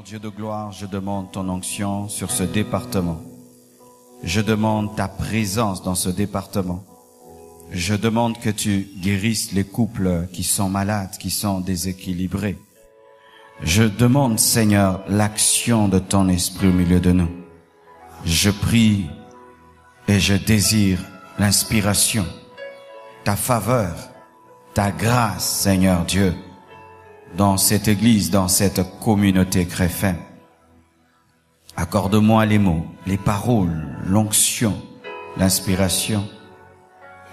Dieu de gloire, je demande ton onction sur ce département. Je demande ta présence dans ce département. Je demande que tu guérisses les couples qui sont malades, qui sont déséquilibrés. Je demande, Seigneur, l'action de ton esprit au milieu de nous. Je prie et je désire l'inspiration, ta faveur, ta grâce, Seigneur Dieu, dans cette église, dans cette communauté chrétienne. Accorde-moi les mots, les paroles, l'onction, l'inspiration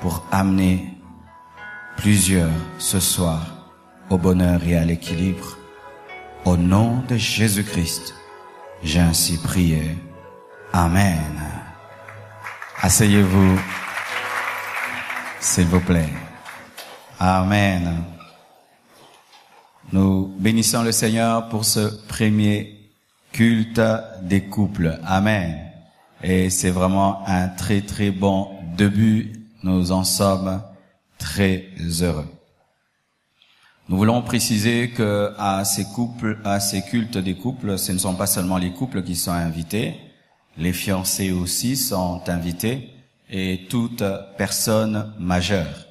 pour amener plusieurs ce soir au bonheur et à l'équilibre. Au nom de Jésus-Christ, j'ai ainsi prié. Amen. Asseyez-vous, s'il vous plaît. Amen. Nous bénissons le Seigneur pour ce premier culte des couples. Amen. Et c'est vraiment un très très bon début. Nous en sommes très heureux. Nous voulons préciser que à ces cultes des couples, ce ne sont pas seulement les couples qui sont invités, les fiancés aussi sont invités et toute personne majeure,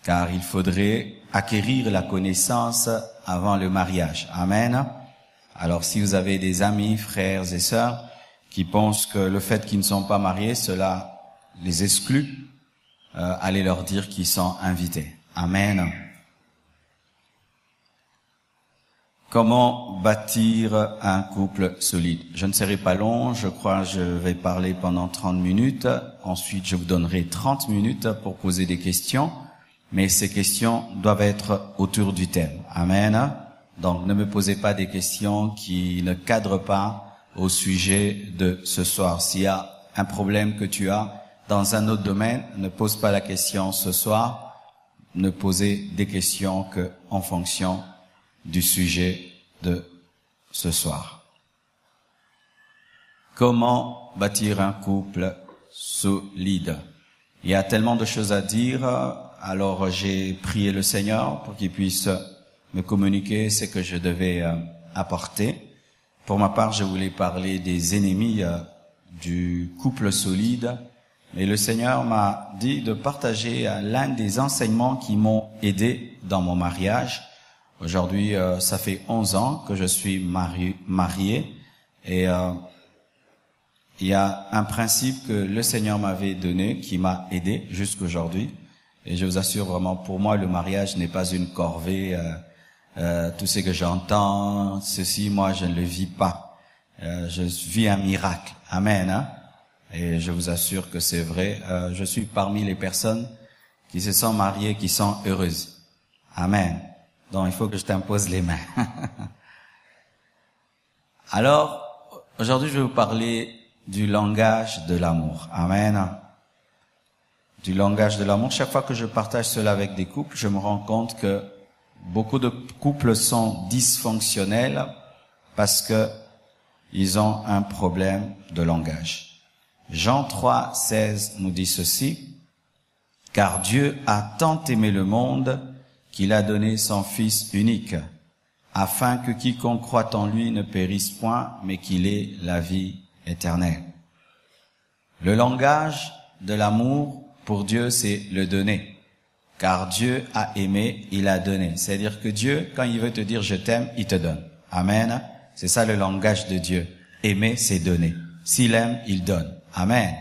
car il faudrait acquérir la connaissance avant le mariage. Amen. Alors si vous avez des amis, frères et sœurs qui pensent que le fait qu'ils ne sont pas mariés, cela les exclut, allez leur dire qu'ils sont invités. Amen. Comment bâtir un couple solide? Je ne serai pas long, je crois que je vais parler pendant 30 minutes. Ensuite, je vous donnerai 30 minutes pour poser des questions. Mais ces questions doivent être autour du thème. Amen. Donc, ne me posez pas des questions qui ne cadrent pas au sujet de ce soir. S'il y a un problème que tu as dans un autre domaine, ne pose pas la question ce soir. Ne posez des questions que en fonction du sujet de ce soir. Comment bâtir un couple solide? Il y a tellement de choses à dire, alors j'ai prié le Seigneur pour qu'il puisse me communiquer ce que je devais apporter. Pour ma part, je voulais parler des ennemis du couple solide, mais le Seigneur m'a dit de partager l'un des enseignements qui m'ont aidé dans mon mariage. Aujourd'hui, ça fait 11 ans que je suis marié et il y a un principe que le Seigneur m'avait donné qui m'a aidé jusqu'aujourd'hui. Et je vous assure vraiment, pour moi, le mariage n'est pas une corvée. Tout ce que j'entends, ceci, moi, je ne le vis pas. Je vis un miracle. Amen. Hein? Et je vous assure que c'est vrai. Je suis parmi les personnes qui se sont mariées, qui sont heureuses. Amen. Donc, il faut que je t'impose les mains. Alors, aujourd'hui, je vais vous parler du langage de l'amour. Amen. Du langage de l'amour. Chaque fois que je partage cela avec des couples, je me rends compte que beaucoup de couples sont dysfonctionnels parce que ils ont un problème de langage. Jean 3, 16 nous dit ceci: car Dieu a tant aimé le monde qu'il a donné son Fils unique, afin que quiconque croit en lui ne périsse point, mais qu'il ait la vie éternelle. Le langage de l'amour, pour Dieu, c'est le donner. Car Dieu a aimé, il a donné. C'est-à-dire que Dieu, quand il veut te dire je t'aime, il te donne. Amen. C'est ça le langage de Dieu. Aimer, c'est donner. S'il aime, il donne. Amen.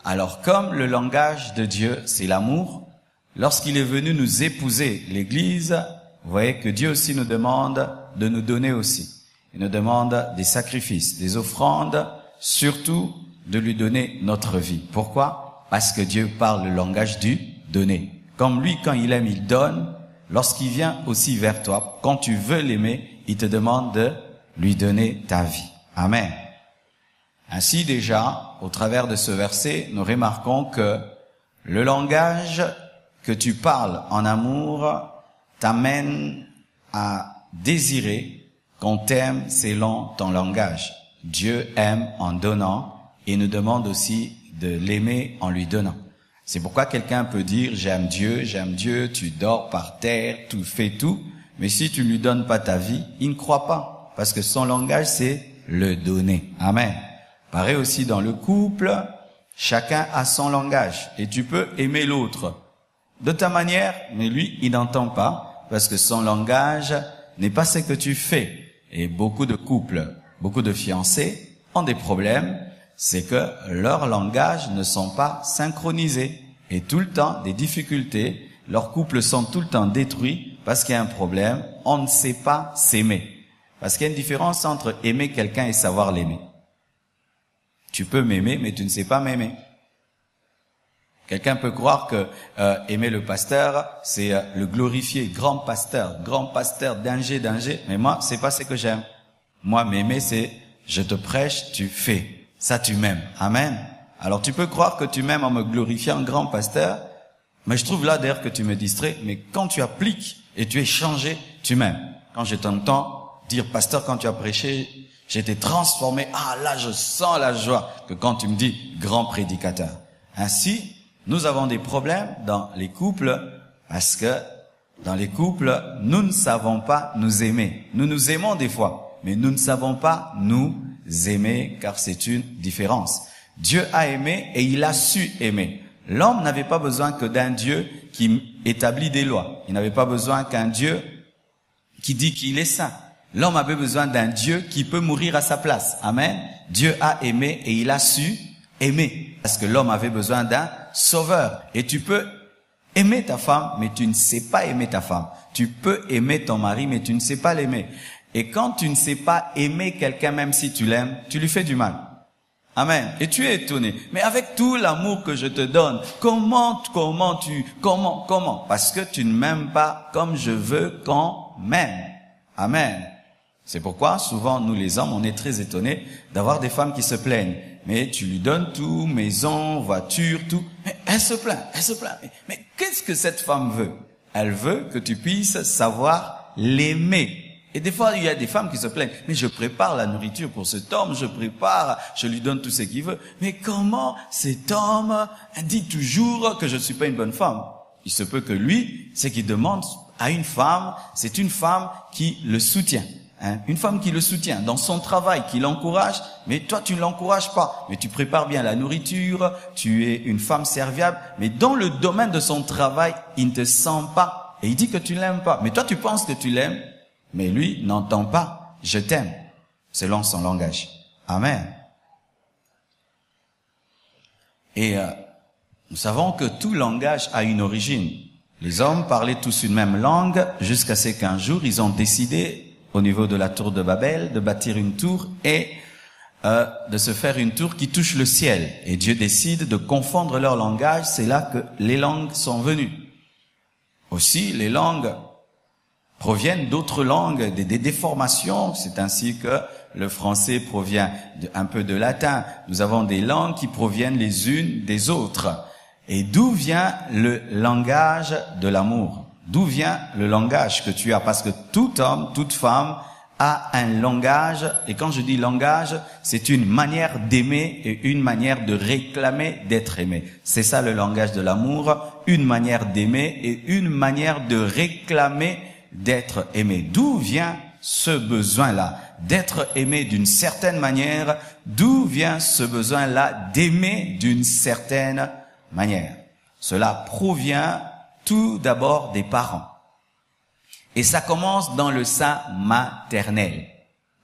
Alors, comme le langage de Dieu, c'est l'amour, lorsqu'il est venu nous épouser, l'Église, vous voyez que Dieu aussi nous demande de nous donner aussi. Il nous demande des sacrifices, des offrandes, surtout de lui donner notre vie. Pourquoi? Parce que Dieu parle le langage du donner. Comme lui, quand il aime, il donne. Lorsqu'il vient aussi vers toi, quand tu veux l'aimer, il te demande de lui donner ta vie. Amen. Ainsi déjà, au travers de ce verset, nous remarquons que le langage que tu parles en amour t'amène à désirer qu'on t'aime selon ton langage. Dieu aime en donnant et nous demande aussi de l'aimer en lui donnant. C'est pourquoi quelqu'un peut dire j'aime Dieu, tu dors par terre, tu fais tout, mais si tu ne lui donnes pas ta vie, il ne croit pas. Parce que son langage, c'est le donner. Amen. Pareil aussi dans le couple, chacun a son langage. Et tu peux aimer l'autre de ta manière, mais lui, il n'entend pas, parce que son langage n'est pas ce que tu fais. Et beaucoup de couples, beaucoup de fiancés ont des problèmes, c'est que leurs langages ne sont pas synchronisés. Et tout le temps, des difficultés, leurs couples sont tout le temps détruits parce qu'il y a un problème, on ne sait pas s'aimer. Parce qu'il y a une différence entre aimer quelqu'un et savoir l'aimer. Tu peux m'aimer, mais tu ne sais pas m'aimer. Quelqu'un peut croire que aimer le pasteur, c'est le glorifier, grand pasteur d'ingé, mais moi, c'est pas ce que j'aime. Moi, m'aimer, c'est je te prêche, tu fais. Ça, tu m'aimes. Amen. Alors, tu peux croire que tu m'aimes en me glorifiant, grand pasteur, mais je trouve là d'ailleurs que tu me distrais, mais quand tu appliques et tu es changé, tu m'aimes. Quand je t'entends dire, pasteur, quand tu as prêché, j'ai été transformé. Ah, là, je sens la joie que quand tu me dis grand prédicateur. Ainsi, nous avons des problèmes dans les couples parce que dans les couples, nous ne savons pas nous aimer. Nous nous aimons des fois, mais nous ne savons pas nous aimer car c'est une différence. Dieu a aimé et il a su aimer. L'homme n'avait pas besoin que d'un Dieu qui établit des lois. Il n'avait pas besoin qu'un Dieu qui dit qu'il est saint. L'homme avait besoin d'un Dieu qui peut mourir à sa place. Amen. Dieu a aimé et il a su aimer. Parce que l'homme avait besoin d'un sauveur. Et tu peux aimer ta femme, mais tu ne sais pas aimer ta femme. Tu peux aimer ton mari, mais tu ne sais pas l'aimer. Et quand tu ne sais pas aimer quelqu'un, même si tu l'aimes, tu lui fais du mal. Amen. Et tu es étonné. Mais avec tout l'amour que je te donne, comment? Parce que tu ne m'aimes pas comme je veux qu'on m'aime. Amen. C'est pourquoi, souvent, nous les hommes, on est très étonnés d'avoir des femmes qui se plaignent. Mais tu lui donnes tout, maison, voiture, tout. Mais elle se plaint. Mais qu'est-ce que cette femme veut? Elle veut que tu puisses savoir l'aimer. Et des fois, il y a des femmes qui se plaignent. Mais je prépare la nourriture pour cet homme, je lui donne tout ce qu'il veut. Mais comment cet homme dit toujours que je ne suis pas une bonne femme? Il se peut que lui, ce qu'il demande à une femme, c'est une femme qui le soutient. Une femme qui le soutient dans son travail, qui l'encourage, mais toi tu ne l'encourages pas. Mais tu prépares bien la nourriture, tu es une femme serviable, mais dans le domaine de son travail, il ne te sent pas. Et il dit que tu l'aimes pas. Mais toi tu penses que tu l'aimes, mais lui n'entend pas « je t'aime » selon son langage. Amen. Et nous savons que tout langage a une origine. Les hommes parlaient tous une même langue jusqu'à ce qu'un jour ils ont décidé au niveau de la tour de Babel de bâtir une tour et de se faire une tour qui touche le ciel. Et Dieu décide de confondre leur langage. C'est là que les langues sont venues. Aussi, les langues proviennent d'autres langues, des déformations. C'est ainsi que le français provient un peu de latin. Nous avons des langues qui proviennent les unes des autres. Et d'où vient le langage de l'amour? D'où vient le langage que tu as? Parce que tout homme, toute femme a un langage. Et quand je dis langage, c'est une manière d'aimer et une manière de réclamer d'être aimé. C'est ça le langage de l'amour. Une manière d'aimer et une manière de réclamer d'être aimé. D'où vient ce besoin-là d'être aimé d'une certaine manière? D'où vient ce besoin-là d'aimer d'une certaine manière? Cela provient tout d'abord des parents. Et ça commence dans le sein maternel.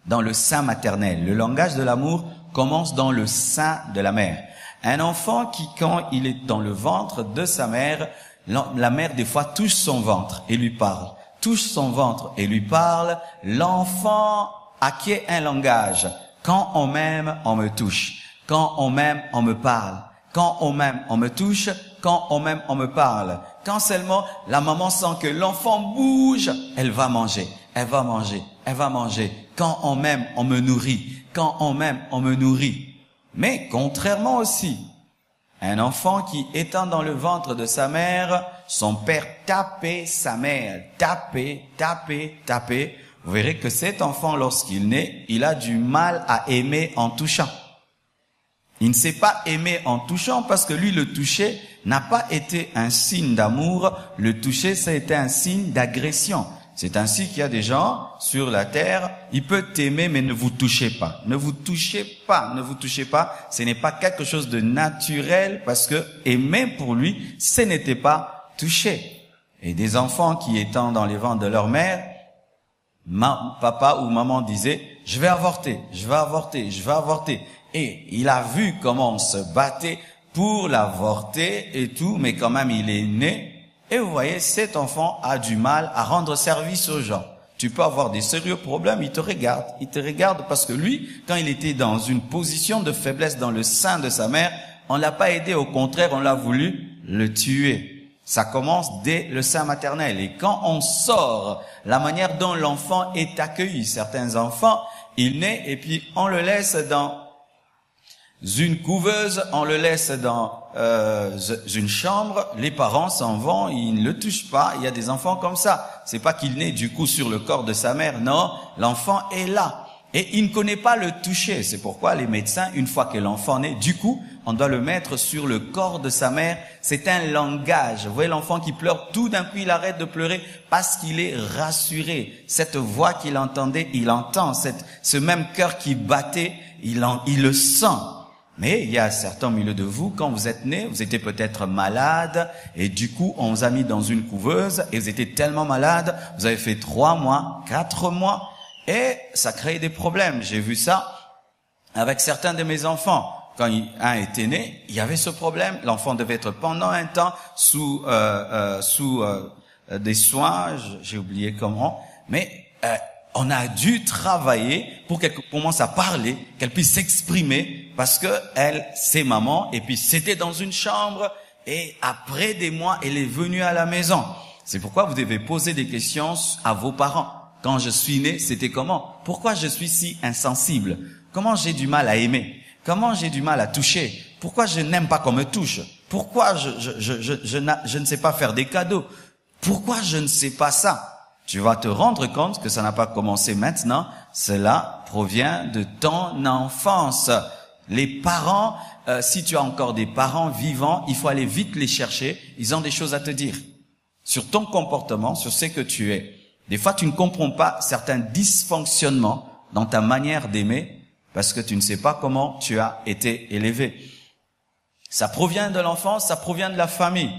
Dans le sein maternel. Le langage de l'amour commence dans le sein de la mère. Un enfant qui, quand il est dans le ventre de sa mère, la mère des fois touche son ventre et lui parle. Touche son ventre et lui parle. L'enfant acquiert un langage. Quand on m'aime, on me touche. Quand on m'aime, on me parle. Quand on m'aime, on me touche. Quand on m'aime, on me parle. Quand seulement la maman sent que l'enfant bouge, elle va manger. Elle va manger. Elle va manger. Quand on m'aime, on me nourrit. Quand on m'aime, on me nourrit. Mais contrairement aussi, un enfant qui étant dans le ventre de sa mère, son père tapait sa mère. Tapait. Vous verrez que cet enfant, lorsqu'il naît, il a du mal à aimer en touchant. Il ne sait pas aimer en touchant parce que lui, le toucher n'a pas été un signe d'amour. Le toucher, ça a été un signe d'agression. C'est ainsi qu'il y a des gens sur la terre, ils peuvent t'aimer, mais ne vous touchez pas. Ne vous touchez pas, ne vous touchez pas. Ce n'est pas quelque chose de naturel parce que aimer pour lui, ce n'était pas toucher. Et des enfants qui étant dans les ventres de leur mère, papa ou maman disait, je vais avorter, je vais avorter, je vais avorter. Et il a vu comment on se battait pour l'avorter et tout, mais quand même il est né. Et vous voyez, cet enfant a du mal à rendre service aux gens. Tu peux avoir des sérieux problèmes, il te regarde parce que lui, quand il était dans une position de faiblesse dans le sein de sa mère, on l'a pas aidé, au contraire, on l'a voulu le tuer. Ça commence dès le sein maternel. Et quand on sort, la manière dont l'enfant est accueilli, certains enfants, il naît et puis on le laisse dans une couveuse, on le laisse dans une chambre, les parents s'en vont, ils ne le touchent pas. Il y a des enfants comme ça. C'est pas qu'il naît du coup sur le corps de sa mère, non, l'enfant est là. Et il ne connaît pas le toucher. C'est pourquoi les médecins, une fois que l'enfant naît, du coup, on doit le mettre sur le corps de sa mère. C'est un langage. Vous voyez l'enfant qui pleure, tout d'un coup il arrête de pleurer parce qu'il est rassuré. Cette voix qu'il entendait, il entend. Ce même cœur qui battait, il le sent. Mais il y a certains au milieu de vous, quand vous êtes nés, vous étiez peut-être malade, et du coup, on vous a mis dans une couveuse, et vous étiez tellement malade, vous avez fait 3 mois, 4 mois, et ça crée des problèmes. J'ai vu ça avec certains de mes enfants. Quand un était né, il y avait ce problème. L'enfant devait être pendant un temps sous des soins, j'ai oublié comment, mais on a dû travailler pour qu'elle commence à parler, qu'elle puisse s'exprimer, parce que elle, c'est maman, et puis c'était dans une chambre, et après des mois, elle est venue à la maison. C'est pourquoi vous devez poser des questions à vos parents. Quand je suis né, c'était comment? Pourquoi je suis si insensible? Comment j'ai du mal à aimer? Comment j'ai du mal à toucher? Pourquoi je n'aime pas qu'on me touche? Pourquoi je ne sais pas faire des cadeaux? Pourquoi je ne sais pas ça? Tu vas te rendre compte que ça n'a pas commencé maintenant. Cela provient de ton enfance. Les parents, si tu as encore des parents vivants, il faut aller vite les chercher. Ils ont des choses à te dire sur ton comportement, sur ce que tu es. Des fois, tu ne comprends pas certains dysfonctionnements dans ta manière d'aimer parce que tu ne sais pas comment tu as été élevé. Ça provient de l'enfance, ça provient de la famille.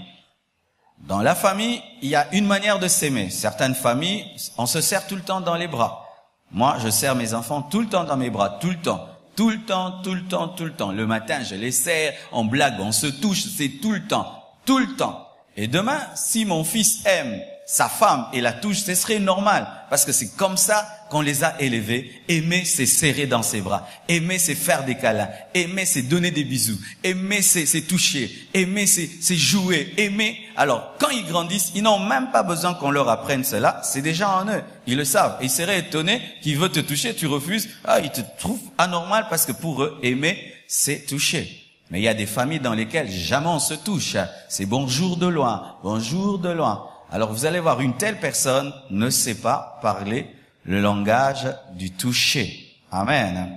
Dans la famille, il y a une manière de s'aimer. Certaines familles, on se serre tout le temps dans les bras. Moi, je serre mes enfants tout le temps dans mes bras, tout le temps. Tout le temps, tout le temps, tout le temps. Le matin, je les serre, on blague, on se touche, c'est tout le temps. Tout le temps. Et demain, si mon fils aime sa femme et la touche, ce serait normal. Parce que c'est comme ça qu'on les a élevés. Aimer, c'est serrer dans ses bras. Aimer, c'est faire des câlins. Aimer, c'est donner des bisous. Aimer, c'est toucher. Aimer, c'est jouer. Aimer. Alors, quand ils grandissent, ils n'ont même pas besoin qu'on leur apprenne cela. C'est déjà en eux. Ils le savent. Ils seraient étonnés qu'il veut te toucher, tu refuses. Ah, ils te trouvent anormal parce que pour eux, aimer, c'est toucher. Mais il y a des familles dans lesquelles jamais on se touche. C'est bonjour de loin. Bonjour de loin. Alors vous allez voir, une telle personne ne sait pas parler le langage du toucher. Amen.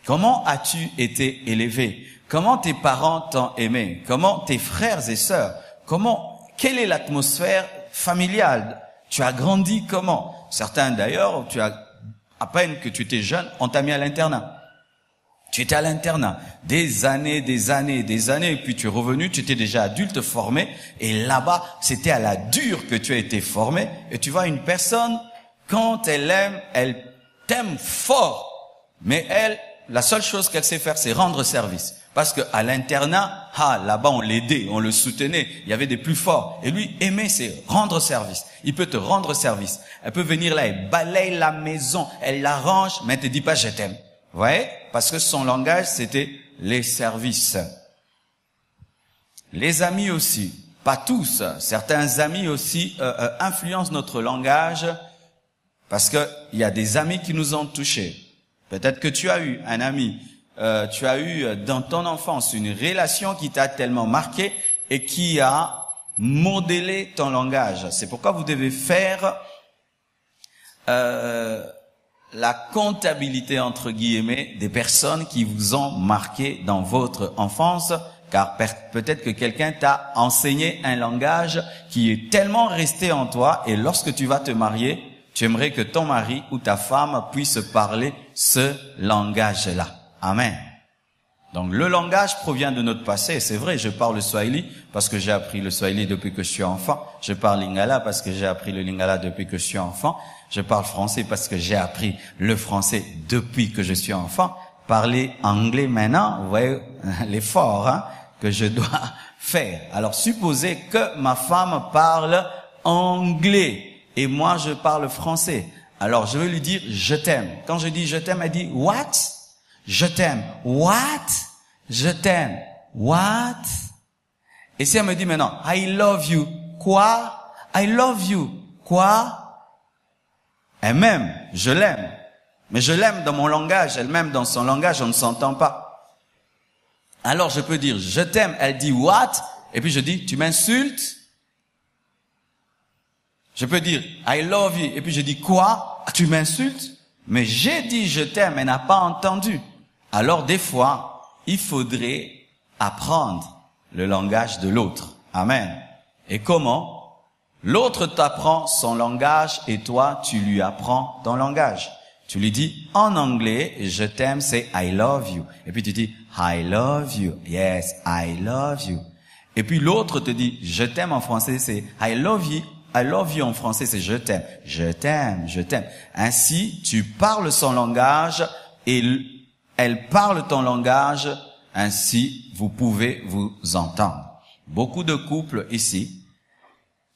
Comment as-tu été élevé? Comment tes parents t'ont aimé? Comment tes frères et sœurs? Quelle est l'atmosphère familiale? Tu as grandi comment? Certains d'ailleurs, à peine que tu étais jeune, on t'a mis à l'internat. Tu étais à l'internat, des années, et puis tu es revenu, tu étais déjà adulte formé, et là-bas, c'était à la dure que tu as été formé, et tu vois une personne, quand elle aime, elle t'aime fort, mais elle, la seule chose qu'elle sait faire, c'est rendre service. Parce que à l'internat, là-bas, on l'aidait, on le soutenait, il y avait des plus forts. Et lui, aimer, c'est rendre service. Il peut te rendre service. Elle peut venir là, elle balaye la maison, elle l'arrange, mais elle te dit pas je t'aime. Vous voyez? Parce que son langage, c'était les services. Les amis aussi, pas tous, certains amis aussi influencent notre langage parce que il y a des amis qui nous ont touchés. Peut-être que tu as eu un ami, tu as eu dans ton enfance une relation qui t'a tellement marqué et qui a modélé ton langage. C'est pourquoi vous devez faire la comptabilité, entre guillemets, des personnes qui vous ont marqué dans votre enfance, car peut-être que quelqu'un t'a enseigné un langage qui est tellement resté en toi, et lorsque tu vas te marier, tu aimerais que ton mari ou ta femme puisse parler ce langage-là. Amen. Donc le langage provient de notre passé. C'est vrai, je parle le Swahili parce que j'ai appris le Swahili depuis que je suis enfant. Je parle Lingala parce que j'ai appris le Lingala depuis que je suis enfant. Je parle français parce que j'ai appris le français depuis que je suis enfant. Parler anglais maintenant, vous voyez l'effort que je dois faire. Alors supposez que ma femme parle anglais et moi je parle français. Alors je vais lui dire je t'aime. Quand je dis je t'aime, elle dit what? Je t'aime. What? Je t'aime. What? Et si elle me dit maintenant, I love you. Quoi? I love you. Quoi? Elle m'aime. Je l'aime. Mais je l'aime dans mon langage. Elle m'aime dans son langage. On ne s'entend pas. Alors je peux dire, je t'aime. Elle dit what? Et puis je dis, tu m'insultes? Je peux dire, I love you. Et puis je dis, quoi? Tu m'insultes? Mais j'ai dit je t'aime. Elle n'a pas entendu. Alors des fois, il faudrait apprendre le langage de l'autre. Amen. Et comment? L'autre t'apprend son langage et toi, tu lui apprends ton langage. Tu lui dis en anglais, je t'aime, c'est I love you. Et puis tu dis, I love you. Yes, I love you. Et puis l'autre te dit, je t'aime en français, c'est I love you. I love you en français, c'est je t'aime. Je t'aime, je t'aime. Ainsi, tu parles son langage et elle parle ton langage, ainsi vous pouvez vous entendre. Beaucoup de couples ici,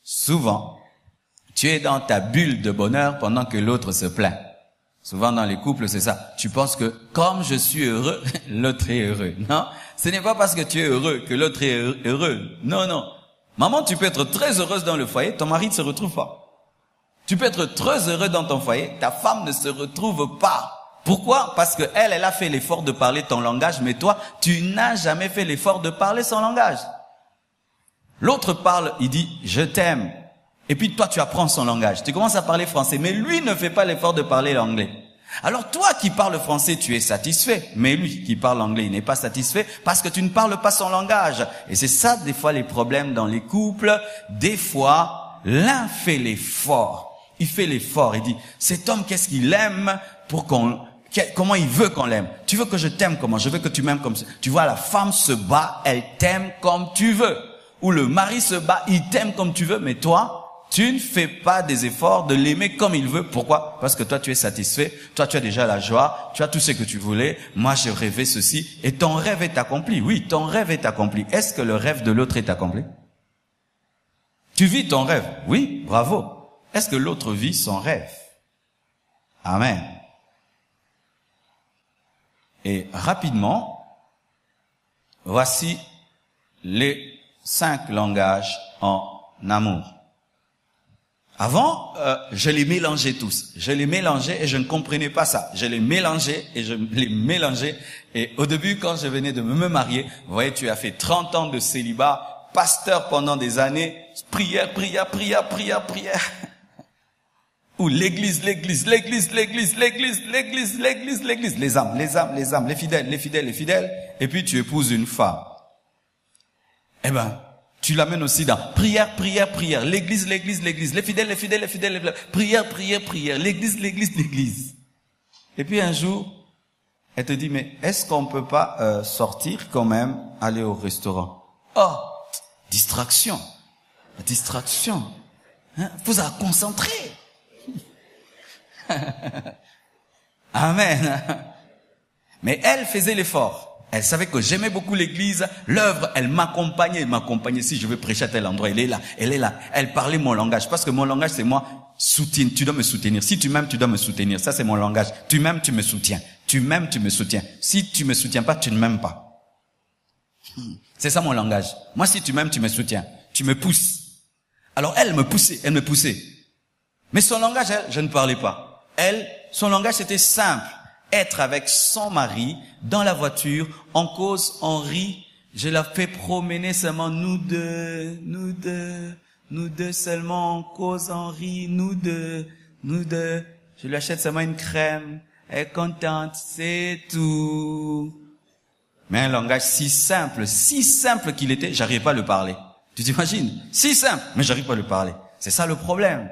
souvent, tu es dans ta bulle de bonheur pendant que l'autre se plaint. Souvent dans les couples, c'est ça. Tu penses que comme je suis heureux, l'autre est heureux. Non, ce n'est pas parce que tu es heureux que l'autre est heureux. Non, non. Maman, tu peux être très heureuse dans le foyer, ton mari ne se retrouve pas. Tu peux être très heureux dans ton foyer, ta femme ne se retrouve pas. Pourquoi? Parce que elle a fait l'effort de parler ton langage, mais toi, tu n'as jamais fait l'effort de parler son langage. L'autre parle, il dit, je t'aime. Et puis toi, tu apprends son langage. Tu commences à parler français, mais lui ne fait pas l'effort de parler l'anglais. Alors toi qui parles français, tu es satisfait, mais lui qui parle anglais, il n'est pas satisfait parce que tu ne parles pas son langage. Et c'est ça, des fois, les problèmes dans les couples. Des fois, l'un fait l'effort. Il fait l'effort, il dit, cet homme, qu'est-ce qu'il aime pour comment il veut qu'on l'aime? Tu veux que je t'aime comment? Je veux que tu m'aimes comme ça. Tu vois, la femme se bat, elle t'aime comme tu veux. Ou le mari se bat, il t'aime comme tu veux, mais toi, tu ne fais pas des efforts de l'aimer comme il veut. Pourquoi? Parce que toi, tu es satisfait. Toi, tu as déjà la joie. Tu as tout ce que tu voulais. Moi, je rêvais ceci. Et ton rêve est accompli. Oui, ton rêve est accompli. Est-ce que le rêve de l'autre est accompli? Tu vis ton rêve. Oui, bravo. Est-ce que l'autre vit son rêve? Amen. Et rapidement, voici les 5 langages en amour. Avant, je les mélangeais tous. Je les mélangeais et je ne comprenais pas ça. Je les mélangeais et je les mélangeais. Et au début, quand je venais de me marier, vous voyez, tu as fait 30 ans de célibat, pasteur pendant des années, prière, prière, prière, prière, prière. Ou l'église, l'église, l'église, l'église, l'église, l'église, l'église, l'église, les âmes, les âmes, les âmes, les fidèles, les fidèles, les fidèles. Et puis tu épouses une femme. Eh ben, tu l'amènes aussi dans prière, prière, prière, l'église, l'église, l'église, les fidèles, les fidèles, les fidèles, les fidèles, prière, prière, prière, l'église, l'église, l'église. Et puis un jour, elle te dit, mais est-ce qu'on peut pas sortir quand même, aller au restaurant? Oh, distraction, distraction. Hein? Vous a concentré. Amen. Mais elle faisait l'effort. Elle savait que j'aimais beaucoup l'église, l'œuvre, elle m'accompagnait, si je veux prêcher à tel endroit, elle est là, elle est là. Elle parlait mon langage, parce que mon langage c'est moi, soutien, tu dois me soutenir. Si tu m'aimes, tu dois me soutenir. Ça c'est mon langage. Tu m'aimes, tu me soutiens. Tu m'aimes, tu me soutiens. Si tu me soutiens pas, tu ne m'aimes pas. C'est ça mon langage. Moi si tu m'aimes, tu me soutiens. Tu me pousses. Alors elle me poussait. Mais son langage, elle, je ne parlais pas. Elle, son langage c'était simple. Être avec son mari dans la voiture, on cause, on rit. Je la fais promener seulement nous deux seulement, on cause, on rit, nous deux. Je lui achète seulement une crème, elle est contente, c'est tout. Mais un langage si simple qu'il était, j'arrivais pas à le parler. Tu t'imagines? Si simple, mais j'arrive pas à le parler. C'est ça le problème.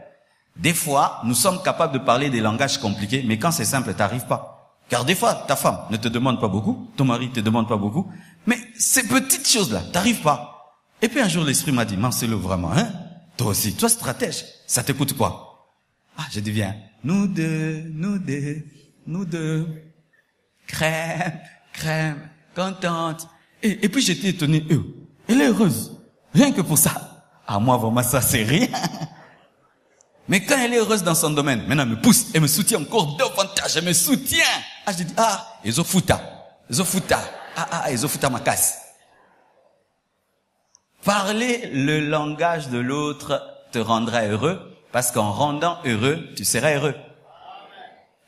Des fois, nous sommes capables de parler des langages compliqués, mais quand c'est simple, t'arrives pas. Car des fois, ta femme ne te demande pas beaucoup, ton mari te demande pas beaucoup, mais ces petites choses-là, t'arrives pas. Et puis un jour, l'esprit m'a dit, Marcelo, vraiment, hein? Toi aussi, toi stratège, ça te coûte quoi? Ah, je dis, viens, nous deux, crème, contente. Et puis j'étais étonné, elle est heureuse, rien que pour ça. Ah, moi, vraiment, ça, c'est rien. Mais quand elle est heureuse dans son domaine, maintenant elle me pousse, elle me soutient encore davantage, elle me soutient. Ah, je dis, ezofuta ma casse. Parler le langage de l'autre te rendra heureux, parce qu'en rendant heureux, tu seras heureux.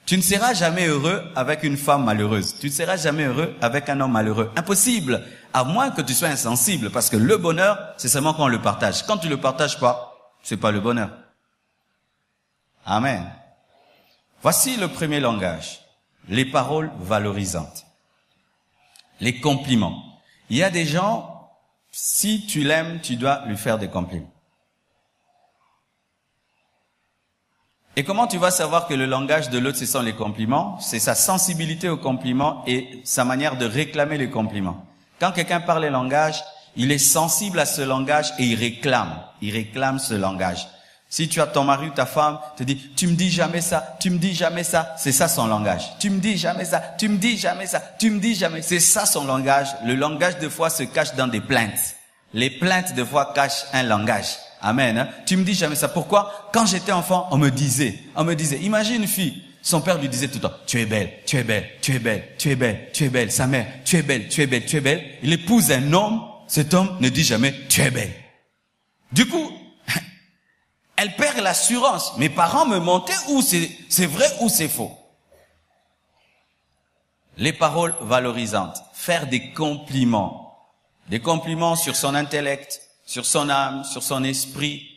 Tu ne seras jamais heureux avec une femme malheureuse. Tu ne seras jamais heureux avec un homme malheureux. Impossible. À moins que tu sois insensible, parce que le bonheur, c'est seulement quand on le partage. Quand tu le partages pas, c'est pas le bonheur. Amen. Voici le premier langage. Les paroles valorisantes. Les compliments. Il y a des gens, si tu l'aimes, tu dois lui faire des compliments. Et comment tu vas savoir que le langage de l'autre, ce sont les compliments? C'est sa sensibilité aux compliments et sa manière de réclamer les compliments. Quand quelqu'un parle le langage, il est sensible à ce langage et il réclame ce langage. Si tu as ton mari ou ta femme, te dit, tu me dis jamais ça, c'est ça son langage. Tu me dis jamais ça, c'est ça son langage. Le langage de foi se cache dans des plaintes. Les plaintes de foi cachent un langage. Amen. Hein? Tu me dis jamais ça. Pourquoi? Quand j'étais enfant, on me disait, imagine une fille, son père lui disait tout le temps, tu es belle. Sa mère, tu es belle. Il épouse un homme, cet homme ne dit jamais, tu es belle. Du coup, elle perd l'assurance. Mes parents me mentaient ou c'est vrai ou c'est faux. Les paroles valorisantes. Faire des compliments. Des compliments sur son intellect, sur son âme, sur son esprit,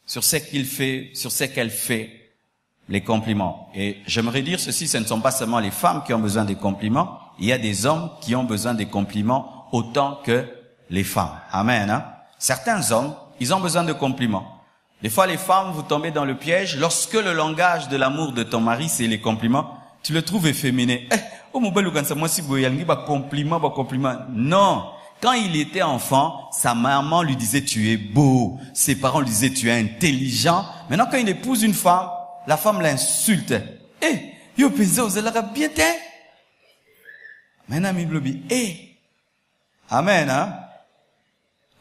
sur ce qu'il fait, sur ce qu'elle fait. Les compliments. Et j'aimerais dire ceci, ce ne sont pas seulement les femmes qui ont besoin des compliments. Il y a des hommes qui ont besoin des compliments autant que les femmes. Amen. Hein? Certains hommes, ils ont besoin de compliments. Des fois, les femmes, vous tombez dans le piège. Lorsque le langage de l'amour de ton mari, c'est les compliments, tu le trouves efféminé. Compliment. Non. Quand il était enfant, sa maman lui disait, tu es beau. Ses parents lui disaient, tu es intelligent. Maintenant, quand il épouse une femme, la femme l'insulte. Yo pensez, vous allez bien t'es? Maintenant, mi blobi. Amen, hein?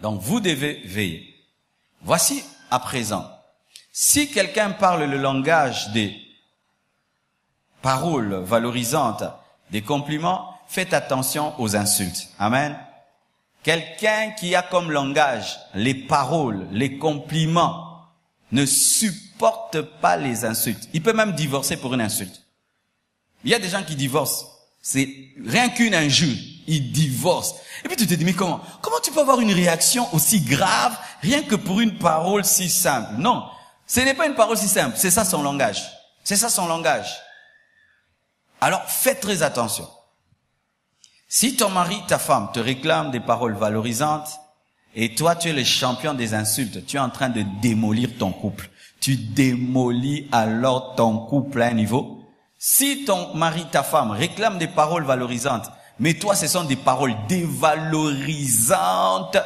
Donc, vous devez veiller. Voici à présent, si quelqu'un parle le langage des paroles valorisantes, des compliments, faites attention aux insultes. Amen. Quelqu'un qui a comme langage les paroles, les compliments, ne supporte pas les insultes. Il peut même divorcer pour une insulte. Il y a des gens qui divorcent. C'est rien qu'une injure. Ils divorcent. Et puis tu te dis, mais comment tu peux avoir une réaction aussi grave rien que pour une parole si simple? Non, ce n'est pas une parole si simple. C'est ça son langage. Alors, faites très attention. Si ton mari, ta femme te réclame des paroles valorisantes et toi, tu es le champion des insultes, tu es en train de démolir ton couple. Tu démolis alors ton couple à un niveau. Si ton mari, ta femme réclame des paroles valorisantes, mais toi, ce sont des paroles dévalorisantes,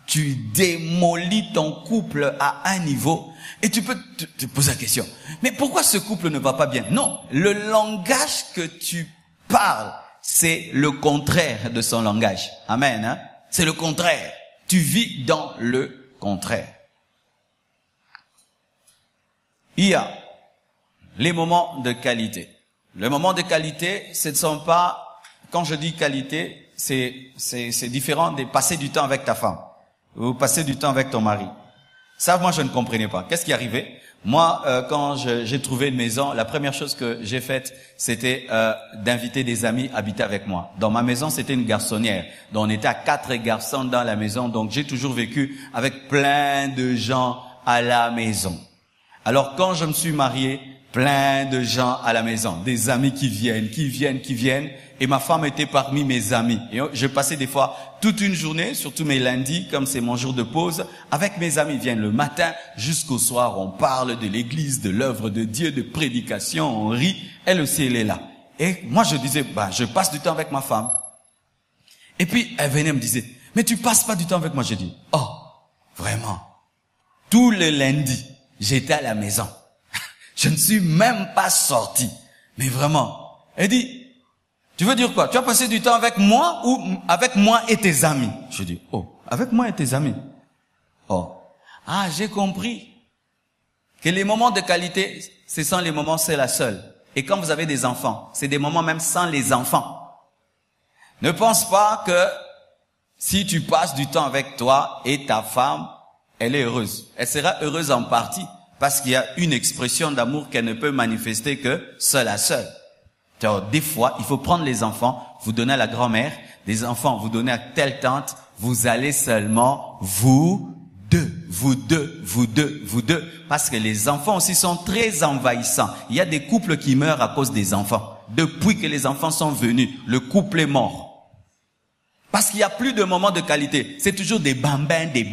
tu démolis ton couple à un niveau et tu peux te poser la question. Mais pourquoi ce couple ne va pas bien? Non, le langage que tu parles, c'est le contraire de son langage. Amen. Hein? C'est le contraire. Tu vis dans le contraire. Il y a les moments de qualité. Le moment de qualité, ce ne sont pas, quand je dis qualité, c'est différent de passer du temps avec ta femme ou passer du temps avec ton mari. Ça, moi, je ne comprenais pas. Qu'est-ce qui arrivait? Moi, quand j'ai trouvé une maison, la première chose que j'ai faite, c'était d'inviter des amis à habiter avec moi. Dans ma maison, c'était une garçonnière. Donc, on était à 4 garçons dans la maison. Donc, j'ai toujours vécu avec plein de gens à la maison. Alors, quand je me suis marié, plein de gens à la maison, des amis qui viennent, et ma femme était parmi mes amis. Et je passais des fois toute une journée, surtout mes lundis, comme c'est mon jour de pause, avec mes amis. Ils viennent le matin jusqu'au soir, on parle de l'église, de l'œuvre de Dieu, de prédication, on rit. Elle aussi, elle est là. Et moi, je disais, je passe du temps avec ma femme. Et puis, elle venait me disait, mais tu passes pas du temps avec moi. J'ai dit, oh, vraiment. Tous les lundis, j'étais à la maison. Je ne suis même pas sorti. Mais vraiment. Elle dit, tu veux dire quoi? Tu as passé du temps avec moi ou avec moi et tes amis? Je dis, oh, avec moi et tes amis. Oh. Ah, j'ai compris que les moments de qualité, ce sont les moments seuls à seul. Et quand vous avez des enfants, c'est des moments même sans les enfants. Ne pense pas que si tu passes du temps avec toi et ta femme, elle est heureuse. Elle sera heureuse en partie parce qu'il y a une expression d'amour qu'elle ne peut manifester que seule à seule. Alors, des fois, il faut prendre les enfants, vous donner à la grand-mère, des enfants, vous donner à telle tante, vous allez seulement vous deux. Parce que les enfants aussi sont très envahissants. Il y a des couples qui meurent à cause des enfants. Depuis que les enfants sont venus, le couple est mort. Parce qu'il n'y a plus de moments de qualité. C'est toujours des bambins. Et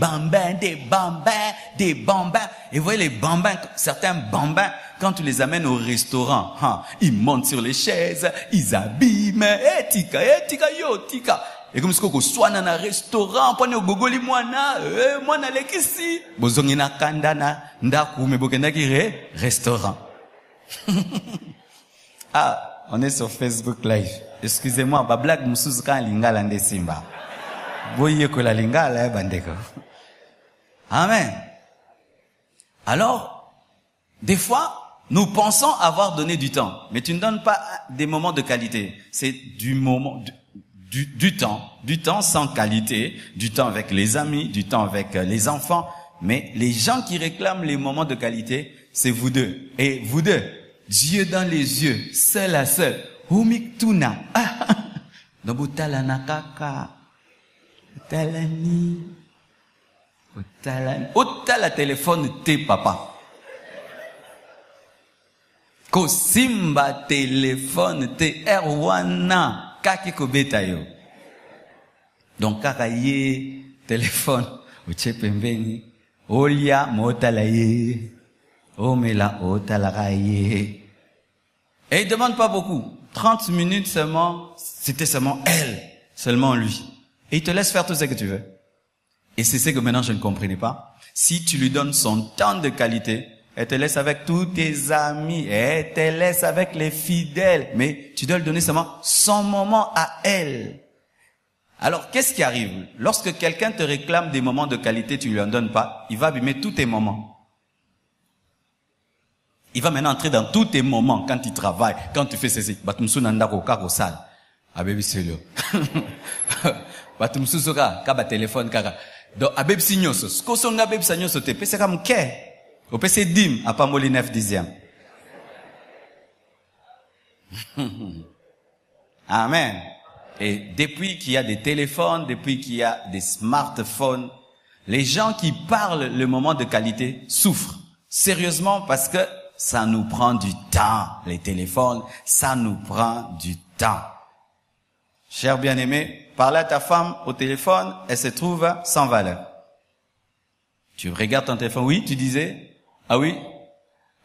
vous voyez les bambins, certains bambins, quand tu les amènes au restaurant, ils montent sur les chaises, ils abîment, tika. Et comme ce qu'on soit dans un restaurant, prenez au gogoli mwana lekisi, bozongi na kandana, ndaku mebokenda ki restaurant. Ah, on est sur Facebook Live. Excusez-moi, ba blague musuzu kan lingala nde simba. Boye ko la lingala bandeko. Amen. Alors, des fois, nous pensons avoir donné du temps, mais tu ne donnes pas des moments de qualité. C'est du temps sans qualité, du temps avec les amis, du temps avec les enfants. Mais les gens qui réclament les moments de qualité, c'est vous deux. Et vous deux, Dieu dans les yeux, seul à seul. Humiktuna. Nobutala nakaka. Talani. Otala téléphone te papa. Ko simba téléphone te erwana kaki ko betayo. Donc kaka ye téléphone uche pembeni olia motala ye omela otala ye. Et il demande pas beaucoup. 30 minutes seulement, c'était seulement elle, seulement lui. Et il te laisse faire tout ce que tu veux. Et c'est ce que maintenant je ne comprenais pas. Si tu lui donnes son temps de qualité, elle te laisse avec tous tes amis, elle te laisse avec les fidèles, mais tu dois lui donner seulement son moment à elle. Alors, qu'est-ce qui arrive? Lorsque quelqu'un te réclame des moments de qualité, tu lui en donnes pas, il va abîmer tous tes moments. Il va maintenant entrer dans tous tes moments quand tu travailles, quand tu fais ceci. Batumsu nandako kako sal. Abebi selio. Batumsu soka kaba téléphone kaka. Donc abebi signoso. Skoso ngabebi signoso te pese kam ke. Au pese dim a pamboli 9 dixième. Amen. Et depuis qu'il y a des téléphones, depuis qu'il y a des smartphones, les gens qui parlent le moment de qualité souffrent. Sérieusement parce que ça nous prend du temps, les téléphones, ça nous prend du temps. Cher bien-aimé, parler à ta femme au téléphone, elle se trouve sans valeur. Tu regardes ton téléphone, oui, tu disais, ah oui,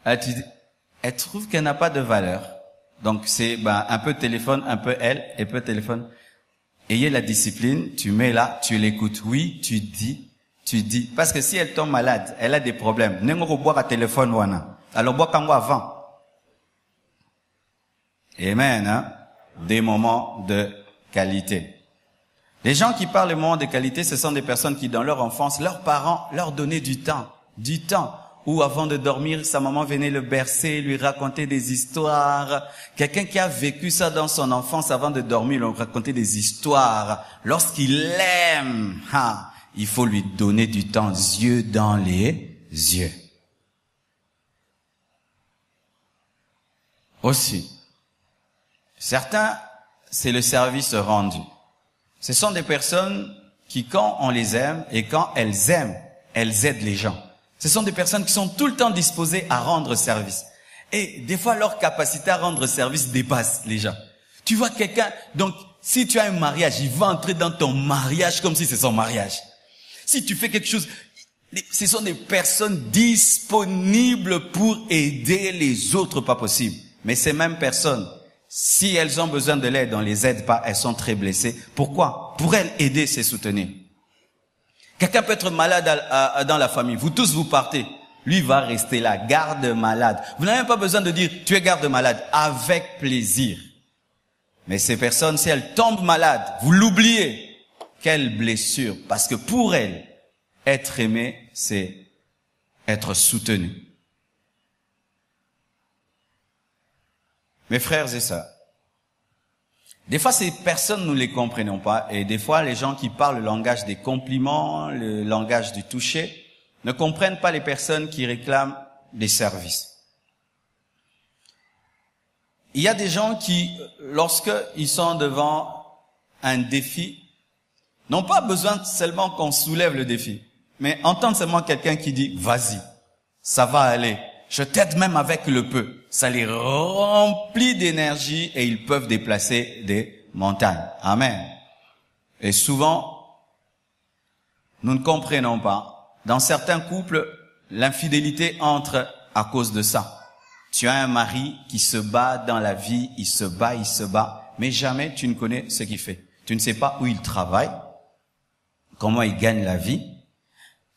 elle trouve qu'elle n'a pas de valeur. Donc c'est un peu téléphone, un peu elle, et peu téléphone. Ayez la discipline, tu mets là, tu l'écoutes, oui, tu dis. Parce que si elle tombe malade, elle a des problèmes. N'engo boire à téléphone wana. Alors bois quand avant. Amen, hein? Des moments de qualité. Les gens qui parlent des moments de qualité, ce sont des personnes qui, dans leur enfance, leurs parents leur donnaient du temps. Ou avant de dormir, sa maman venait le bercer, lui raconter des histoires. Quelqu'un qui a vécu ça dans son enfance avant de dormir, lui raconter des histoires. Lorsqu'il l'aime, il faut lui donner du temps, yeux dans les yeux. Aussi, certains, c'est le service rendu. Ce sont des personnes qui, quand on les aime et quand elles aiment, elles aident les gens. Ce sont des personnes qui sont tout le temps disposées à rendre service. Et des fois, leur capacité à rendre service dépasse les gens. Tu vois quelqu'un, donc, si tu as un mariage, il va entrer dans ton mariage comme si c'est son mariage. Si tu fais quelque chose, ce sont des personnes disponibles pour aider les autres, pas possible. Mais ces mêmes personnes, si elles ont besoin de l'aide, on les aide pas, elles sont très blessées. Pourquoi? Pour elles, aider, c'est soutenir. Quelqu'un peut être malade dans la famille. Vous tous, vous partez. Lui va rester là, garde malade. Vous n'avez même pas besoin de dire, tu es garde malade. Avec plaisir. Mais ces personnes, si elles tombent malades, vous l'oubliez. Quelle blessure. Parce que pour elles, être aimé, c'est être soutenu. Mes frères et sœurs, des fois ces personnes, nous les comprenons pas. Et des fois, les gens qui parlent le langage des compliments, le langage du toucher, ne comprennent pas les personnes qui réclament des services. Il y a des gens qui, lorsqu'ils sont devant un défi, n'ont pas besoin seulement qu'on soulève le défi, mais entendre seulement quelqu'un qui dit « Vas-y, ça va aller, je t'aide même avec le peu ». Ça les remplit d'énergie et ils peuvent déplacer des montagnes. Amen. Et souvent, nous ne comprenons pas. Dans certains couples, l'infidélité entre à cause de ça. Tu as un mari qui se bat dans la vie, il se bat, mais jamais tu ne connais ce qu'il fait. Tu ne sais pas où il travaille, comment il gagne la vie.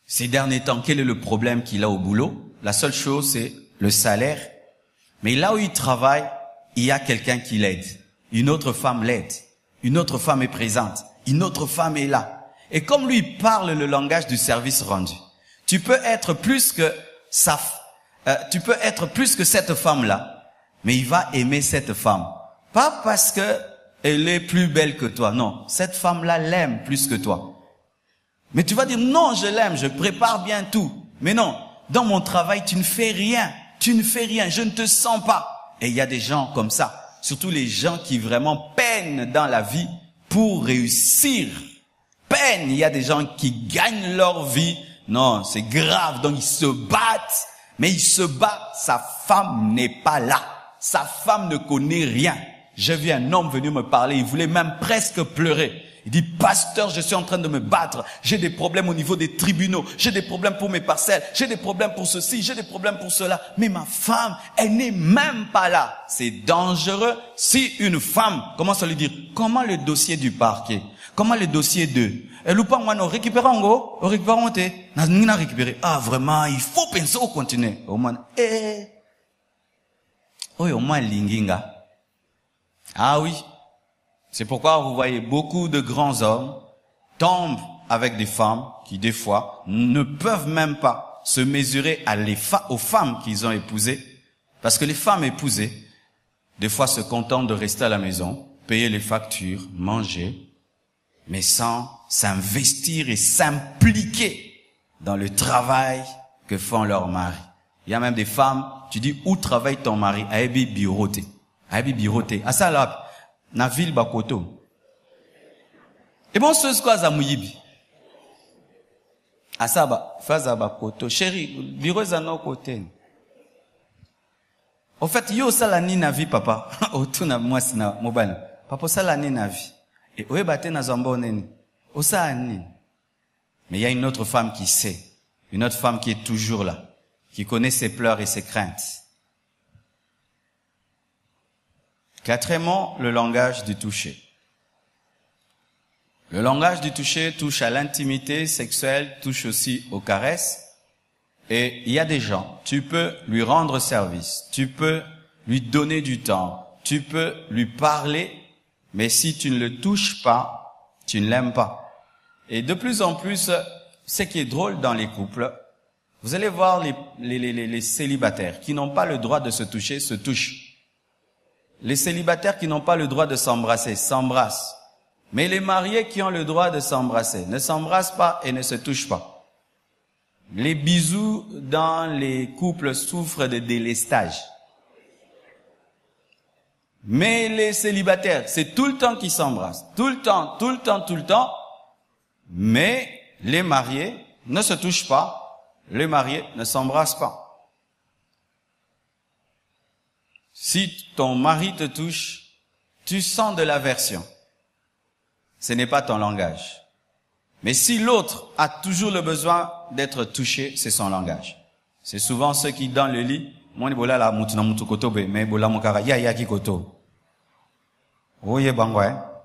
Ces derniers temps, quel est le problème qu'il a au boulot? La seule chose, c'est le salaire. Mais là où il travaille, il y a quelqu'un qui l'aide. Une autre femme l'aide. Une autre femme est présente. Une autre femme est là. Et comme lui parle le langage du service rendu, tu peux être plus que cette femme-là, mais il va aimer cette femme. Pas parce que elle est plus belle que toi, non. Cette femme-là l'aime plus que toi. Mais tu vas dire, non, je l'aime, je prépare bien tout. Mais non, dans mon travail, tu ne fais rien, je ne te sens pas. Et il y a des gens comme ça, surtout les gens qui vraiment peinent dans la vie pour réussir. Il y a des gens qui gagnent leur vie. Non, c'est grave, donc ils se battent. Mais il se bat, sa femme n'est pas là. Sa femme ne connaît rien. J'ai vu un homme venir me parler, il voulait même presque pleurer. Il dit, pasteur, je suis en train de me battre. J'ai des problèmes au niveau des tribunaux. J'ai des problèmes pour mes parcelles. J'ai des problèmes pour ceci. J'ai des problèmes pour cela. Mais ma femme, elle n'est même pas là. C'est dangereux si une femme commence à lui dire, comment le dossier du parquet? Comment le dossier de... Ah, vraiment, il faut penser au continuer. Ah oui. C'est pourquoi vous voyez beaucoup de grands hommes tombent avec des femmes qui, des fois, ne peuvent même pas se mesurer aux femmes qu'ils ont épousées. Parce que les femmes épousées, des fois, se contentent de rester à la maison, payer les factures, manger, mais sans s'investir et s'impliquer dans le travail que font leurs maris. Il y a même des femmes, tu dis, où travaille ton mari? Aebi birote. Asa là, na ville bakoto. Et bon, ce quoi za muyibi? Asa ba, faza bakoto. Chérie, bureau za no côté. Au fait, yo sala ni na vie, papa. Otuna mwasi na mobile. Papa sala ni na vie. Et oye bate na zambo neni. Osa ni. Mais il y a une autre femme qui sait. Une autre femme qui est toujours là. Qui connaît ses pleurs et ses craintes. Quatrièmement, le langage du toucher. Le langage du toucher touche à l'intimité sexuelle, touche aussi aux caresses. Et il y a des gens, tu peux lui rendre service, tu peux lui donner du temps, tu peux lui parler, mais si tu ne le touches pas, tu ne l'aimes pas. Et de plus en plus, ce qui est drôle dans les couples, vous allez voir les célibataires qui n'ont pas le droit de se toucher, se touchent. Les célibataires qui n'ont pas le droit de s'embrasser, s'embrassent. Mais les mariés qui ont le droit de s'embrasser, ne s'embrassent pas et ne se touchent pas. Les bisous dans les couples souffrent de délestage. Mais les célibataires, c'est tout le temps qu'ils s'embrassent. Tout le temps. Mais les mariés ne se touchent pas. Les mariés ne s'embrassent pas. Si ton mari te touche, tu sens de l'aversion. Ce n'est pas ton langage. Mais si l'autre a toujours le besoin d'être touché, c'est son langage. C'est souvent ceux qui, dans le lit, moi, bola la mutuna mutu koto be, mais bola mukara ya ki koto. Oye bangwa,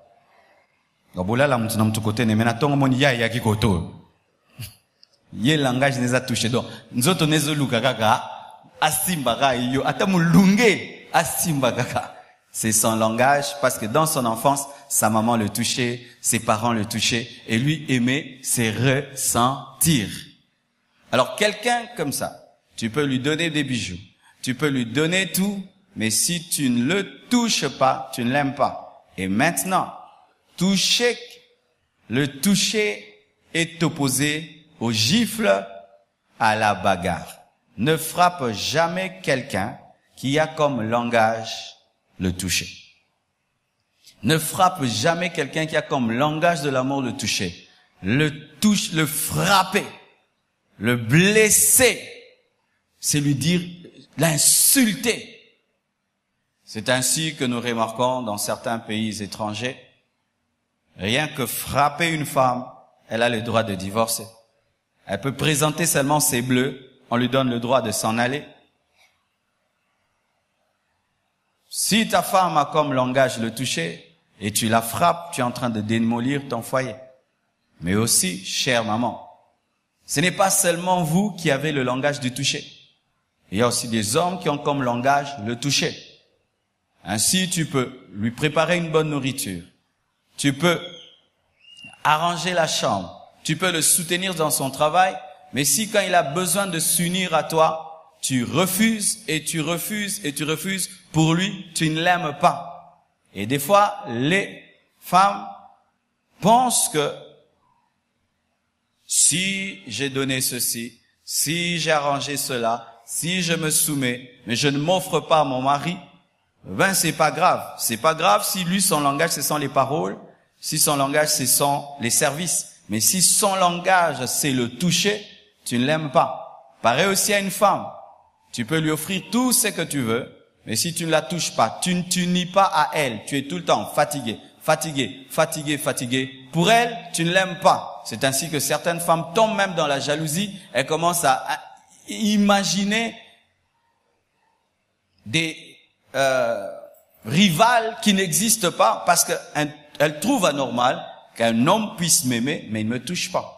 bola la mutuna mutu kote ne mena tongo moni ya ki koto. Ye langage neza touché donc. Nzoto nezo luka kaka asimba ka yo atamulunge asimba kaka. C'est son langage parce que dans son enfance, sa maman le touchait, ses parents le touchaient et lui aimer, c'est ressentir. Alors quelqu'un comme ça, tu peux lui donner des bijoux, tu peux lui donner tout, mais si tu ne le touches pas, tu ne l'aimes pas. Et maintenant, le toucher est opposé au gifle, à la bagarre. Ne frappe jamais quelqu'un qui a comme langage le toucher. Ne frappe jamais quelqu'un qui a comme langage de l'amour le toucher. Le frapper, le blesser, c'est lui dire, l'insulter. C'est ainsi que nous remarquons dans certains pays étrangers, rien que frapper une femme, elle a le droit de divorcer. Elle peut présenter seulement ses bleus, on lui donne le droit de s'en aller. Si ta femme a comme langage le toucher, et tu la frappes, tu es en train de démolir ton foyer. Mais aussi, chère maman, ce n'est pas seulement vous qui avez le langage du toucher. Il y a aussi des hommes qui ont comme langage le toucher. Ainsi, tu peux lui préparer une bonne nourriture. Tu peux arranger la chambre. Tu peux le soutenir dans son travail. Mais si quand il a besoin de s'unir à toi, tu refuses et tu refuses et tu refuses, pour lui, tu ne l'aimes pas. Et des fois, les femmes pensent que si j'ai donné ceci, si j'ai arrangé cela, si je me soumets, mais je ne m'offre pas à mon mari, ben c'est pas grave. C'est pas grave si lui, son langage, ce sont les paroles, si son langage, ce sont les services. Mais si son langage, c'est le toucher, tu ne l'aimes pas. Pareil aussi à une femme. Tu peux lui offrir tout ce que tu veux, mais si tu ne la touches pas, tu ne t'unis pas à elle, tu es tout le temps fatigué, fatigué, fatigué, fatigué. Pour elle, tu ne l'aimes pas. C'est ainsi que certaines femmes tombent même dans la jalousie. Elles commencent à imaginer des rivales qui n'existent pas parce qu'elles trouvent anormal qu'un homme puisse m'aimer, mais il ne me touche pas.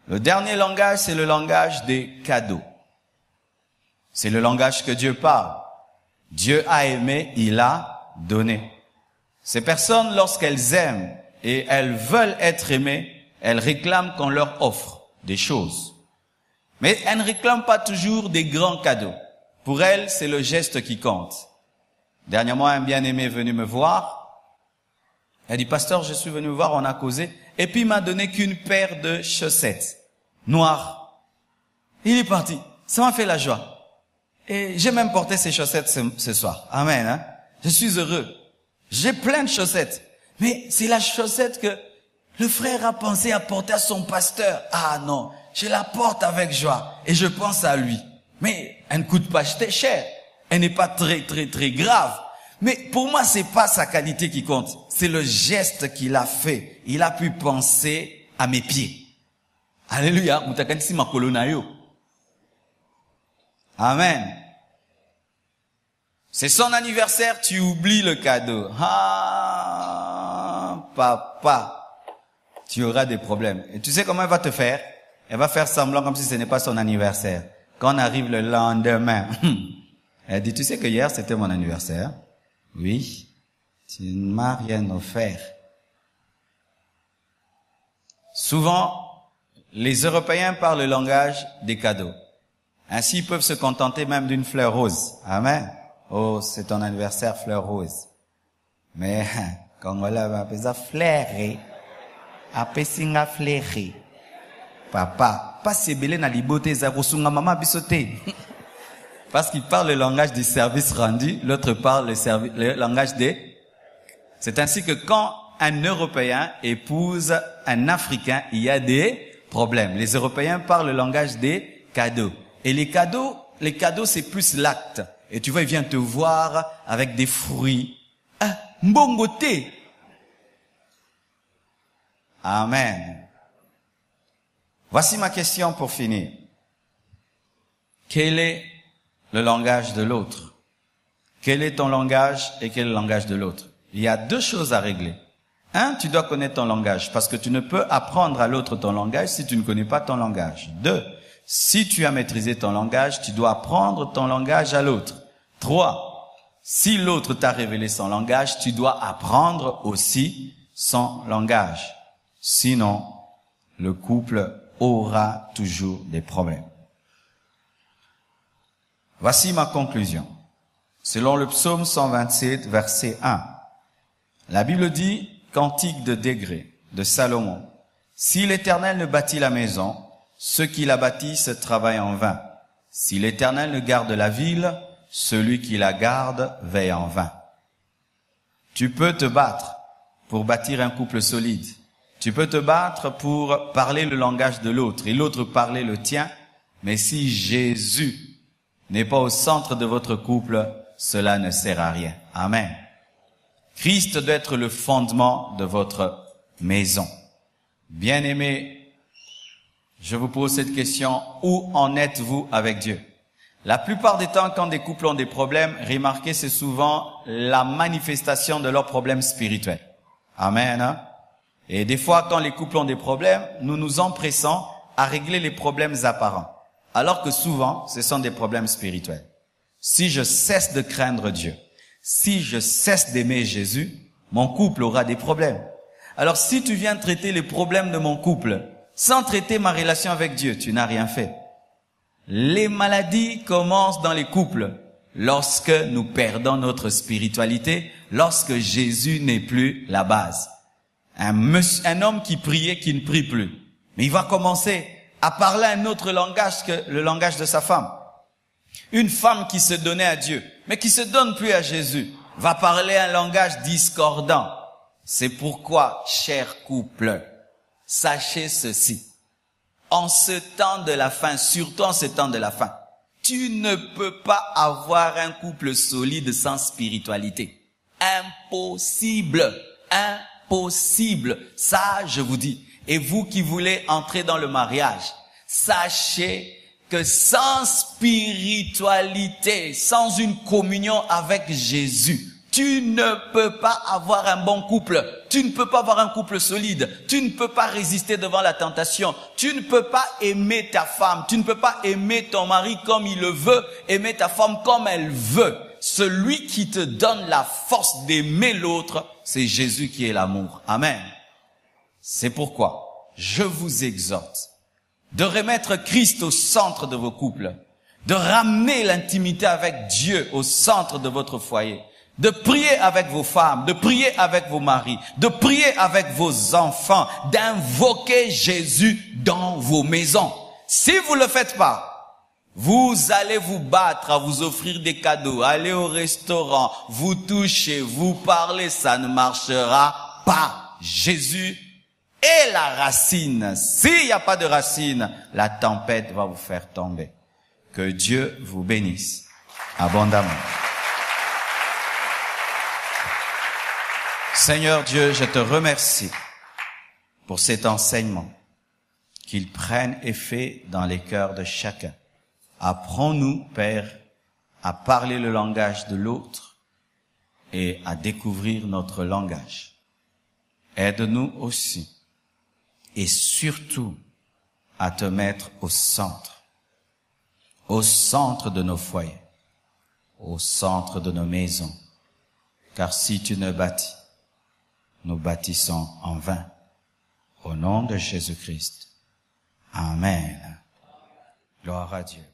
Le dernier langage, c'est le langage des cadeaux. C'est le langage que Dieu parle. Dieu a aimé, il a donné. Ces personnes, lorsqu'elles aiment et elles veulent être aimées, elles réclament qu'on leur offre des choses. Mais elles ne réclament pas toujours des grands cadeaux. Pour elles, c'est le geste qui compte. Dernièrement, un bien-aimé est venu me voir. Elle dit, pasteur, je suis venu vous voir, on a causé. Et puis, il m'a donné qu'une paire de chaussettes noires. Il est parti. Ça m'a fait la joie. Et j'ai même porté ces chaussettes ce soir. Amen, hein. Je suis heureux. J'ai plein de chaussettes. Mais c'est la chaussette que le frère a pensé à porter à son pasteur. Ah non, je la porte avec joie. Et je pense à lui. Mais elle ne coûte pas cher. Elle n'est pas très grave. Mais pour moi, c'est pas sa qualité qui compte. C'est le geste qu'il a fait. Il a pu penser à mes pieds. Alléluia. Amen. C'est son anniversaire, tu oublies le cadeau. Ah, papa, tu auras des problèmes. Et tu sais comment elle va te faire? Elle va faire semblant comme si ce n'est pas son anniversaire. Quand on arrive le lendemain, elle dit, tu sais que hier c'était mon anniversaire? Oui, tu ne m'as rien offert. Souvent, les Européens parlent le langage des cadeaux. Ainsi, ils peuvent se contenter même d'une fleur rose. Amen. Oh, c'est ton anniversaire, fleur rose. Mais, quand on l'a appelé ça fleurer, appelé singa fleurer. Papa, pas si belé na liboté, za rosunga mama bisoté. Parce qu'il parle le langage du service rendu, l'autre parle le langage des... C'est ainsi que quand un Européen épouse un Africain, il y a des problèmes. Les Européens parlent le langage des cadeaux. Et les cadeaux, les cadeaux, c'est plus l'acte. Et tu vois, il vient te voir avec des fruits. Ah, mbongoté. Amen. Voici ma question pour finir. Quel est le langage de l'autre? Quel est ton langage et quel est le langage de l'autre? Il y a deux choses à régler. Un, tu dois connaître ton langage, parce que tu ne peux apprendre à l'autre ton langage si tu ne connais pas ton langage. Deux, si tu as maîtrisé ton langage, tu dois apprendre ton langage à l'autre. Trois, si l'autre t'a révélé son langage, tu dois apprendre aussi son langage. Sinon, le couple aura toujours des problèmes. Voici ma conclusion. Selon le psaume 127, verset 1, la Bible dit, cantique de degré de Salomon, si l'Éternel ne bâtit la maison, ceux qui la bâtissent travaillent en vain. Si l'Éternel ne garde la ville, celui qui la garde veille en vain. Tu peux te battre pour bâtir un couple solide. Tu peux te battre pour parler le langage de l'autre et l'autre parler le tien. Mais si Jésus n'est pas au centre de votre couple, cela ne sert à rien. Amen. Christ doit être le fondement de votre maison. Bien-aimés, je vous pose cette question. Où en êtes-vous avec Dieu? La plupart des temps, quand des couples ont des problèmes, remarquez, c'est souvent la manifestation de leurs problèmes spirituels. Amen. Hein? Et des fois, quand les couples ont des problèmes, nous nous empressons à régler les problèmes apparents. Alors que souvent, ce sont des problèmes spirituels. Si je cesse de craindre Dieu, si je cesse d'aimer Jésus, mon couple aura des problèmes. Alors si tu viens traiter les problèmes de mon couple sans traiter ma relation avec Dieu, tu n'as rien fait. Les maladies commencent dans les couples lorsque nous perdons notre spiritualité, lorsque Jésus n'est plus la base. Un homme qui priait, qui ne prie plus. Mais il va commencer à parler un autre langage que le langage de sa femme. Une femme qui se donnait à Dieu, mais qui se donne plus à Jésus, va parler un langage discordant. C'est pourquoi, cher couple, sachez ceci. En ce temps de la fin, surtout en ce temps de la fin, tu ne peux pas avoir un couple solide sans spiritualité. Impossible. Impossible. Ça, je vous dis. Et vous qui voulez entrer dans le mariage, sachez que sans spiritualité, sans une communion avec Jésus, tu ne peux pas avoir un bon couple. Tu ne peux pas avoir un couple solide. Tu ne peux pas résister devant la tentation. Tu ne peux pas aimer ta femme. Tu ne peux pas aimer ton mari comme il le veut, aimer ta femme comme elle veut. Celui qui te donne la force d'aimer l'autre, c'est Jésus qui est l'amour. Amen. C'est pourquoi je vous exhorte de remettre Christ au centre de vos couples, de ramener l'intimité avec Dieu au centre de votre foyer, de prier avec vos femmes, de prier avec vos maris, de prier avec vos enfants, d'invoquer Jésus dans vos maisons. Si vous ne le faites pas, vous allez vous battre à vous offrir des cadeaux, aller au restaurant, vous toucher, vous parler, ça ne marchera pas. Jésus est la racine. S'il n'y a pas de racine, la tempête va vous faire tomber. Que Dieu vous bénisse abondamment. Seigneur Dieu, je te remercie pour cet enseignement, qu'il prenne effet dans les cœurs de chacun. Apprends-nous, Père, à parler le langage de l'autre et à découvrir notre langage. Aide-nous aussi et surtout à te mettre au centre de nos foyers, au centre de nos maisons. Car si tu ne bâtis, nous bâtissons en vain. Au nom de Jésus-Christ. Amen. Gloire à Dieu.